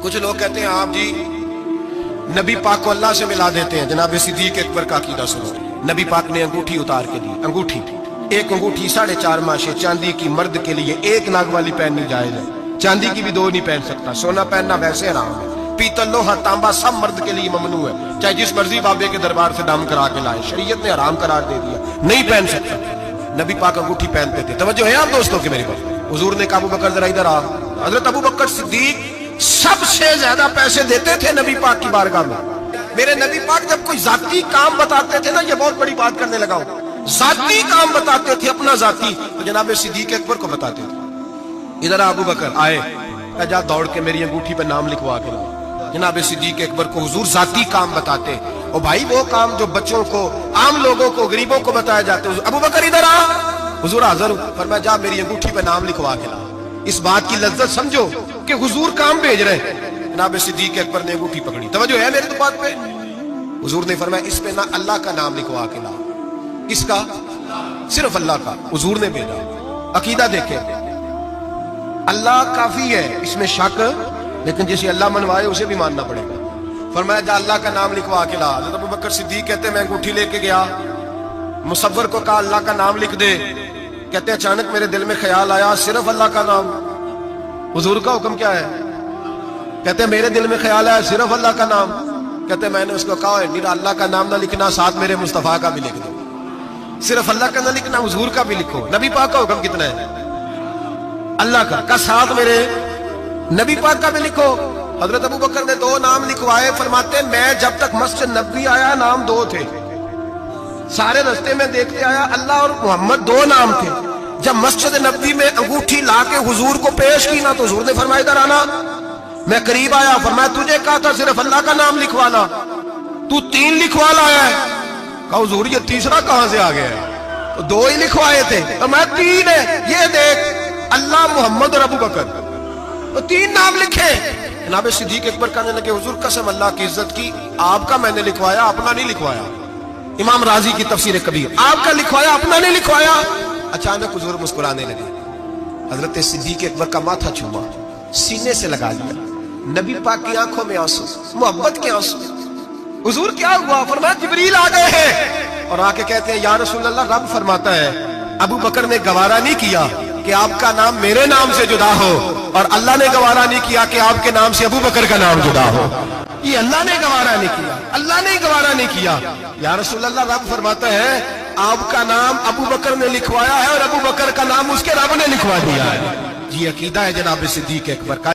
کچھ لوگ کہتے ہیں آپ جی نبی پاک کو اللہ سے ملا دیتے ہیں. جناب صدیق اکبر کا عقیدہ سنو. نبی پاک نے انگوٹھی اتار کے دی. انگوٹھی ایک انگوٹھی 4.5 ماشے چاندی کی مرد کے لیے ایک ناگ والی پہننی جائز ہے. چاندی کی بھی 2 نہیں پہن سکتا. سونا پہننا ویسے حرام ہے. پیتل لوہا تانبا سب مرد کے لیے ممنوع ہے. چاہے جس مرضی بابے کے دربار سے دم کرا کے لائے, شریعت نے حرام قرار دے دیا, نہیں پہن سکتا. نبی پاک انگوٹھی پہنتے تھے. توجہ ہے آپ دوستوں کے میرے پاس. حضور نے کہا ابو بکر ذرا ادھر آ. حضرت ابو بکر صدیق سب سے زیادہ پیسے دیتے تھے نبی پاک کی بارگاہ میں. میرے نبی پاک جب کوئی ذاتی کام بتاتے تھے نا, یہ بہت بڑی بات کرنے لگا ہوں, ذاتی کام بتاتے تھے اپنا ذاتی, تو جناب صدیق اکبر کو بتاتے تھے. ادھر ابو بکر آئے, جا دوڑ کے میری انگوٹھی پہ نام لکھوا کے لاؤ. جناب صدیق اکبر کو حضور ذاتی کام بتاتے, اور بھائی وہ کام جو بچوں کو, عام لوگوں کو, غریبوں کو بتایا جاتے. ابو بکر ادھر آ. حضور حاضر ہوں. فرمایا جا میری انگوٹھی پہ نام لکھوا کے لا. اس بات کی لذت سمجھو کہ حضور کام بھیج رہے ہیں. جناب صدیق اکبر نے انگوٹھی پکڑی. توجہ ہے میرے تو بات پہ. حضور نے فرمایا اس پہ نہ اللہ کا نام لکھوا کے لا. اس کا صرف اللہ کا. حضور نے بھیجا. عقیدہ دیکھیں, اللہ کافی ہے, اس میں شک, لیکن جسے اللہ منوائے اسے بھی ماننا پڑے گا. فرمایا جا اللہ کا نام لکھوا کے لا. حضرت ابو بکر صدیق کہتے ہیں میں انگوٹھی لے کے گیا, مصور کو کہا اللہ کا نام لکھ دے. کہتے ہیں اچانک میرے دل میں خیال آیا صرف اللہ کا نام. حضور کا حکم کیا ہے؟ کہتے ہیں میرے دل میں خیال آیا صرف اللہ کا نام. کہتے ہیں میں نے اس کو کہا میرا اللہ کا نام نہ لکھنا, ساتھ میرے مصطفیٰ کا بھی لکھ دو. صرف اللہ کا نہ لکھنا, حضور کا بھی لکھو. نبی پاک کا حکم کتنا ہے؟ اللہ کا ساتھ میرے نبی پاک کا بھی لکھو. حضرت ابو بکر نے 2 نام لکھوائے. فرماتے میں جب تک مسجد نبوی آیا نام 2 تھے. سارے رستے میں دیکھتے آیا اللہ اور محمد 2 نام تھے. جب مسجد نبوی میں انگوٹھی لا کے حضور کو پیش کی نا, تو حضور نے فرمایا ادھر آنا. میں قریب آیا. فرمایا تجھے کہا تھا صرف اللہ کا نام لکھوانا, تو 3 لکھوا لایا ہے. کہا حضور یہ تیسرا کہاں سے آ گیا ہے؟ تو 2 ہی لکھوائے تھے. تو میں 3 ہے, یہ دیکھ اللہ, محمد اور ابو بکر, تو 3 نام لکھے. جناب صدیق اکبر کہنے لگے حضور قسم اللہ کی عزت کی, آپ کا میں نے لکھوایا, اپنا نہیں لکھوایا. امام راضی کی تفسیر کبیر, آپ کا لکھوایا اپنا نہیں لکھوایا. اچانک حضور مسکرانے لگے. حضرت صدیق اکبر کا ماتھا چھوما, سینے سے لگا لیا. نبی پاک کی آنکھوں میں آنسو, محبت کے آنسو. حضور کیا ہوا؟ فرمایا جبریل آ گئے ہیں, اور آ کے کہتے ہیں یا رسول اللہ رب فرماتا ہے ابو بکر نے گوارا نہیں کیا کہ آپ کا نام میرے نام سے جدا ہو, اور اللہ نے گوارا نہیں کیا کہ آپ کے نام سے ابو بکر کا نام جدا ہو. یہ اللہ نے گوارا نہیں کیا, اللہ نے گوارا نہیں کیا. یا رسول اللہ رب فرماتا ہے آپ کا نام ابو بکر نے لکھوایا ہے, اور ابو بکر کا نام اس کے رب نے لکھوا دیا ہے. یہ عقیدہ ہے جناب صدیق اکبر کا.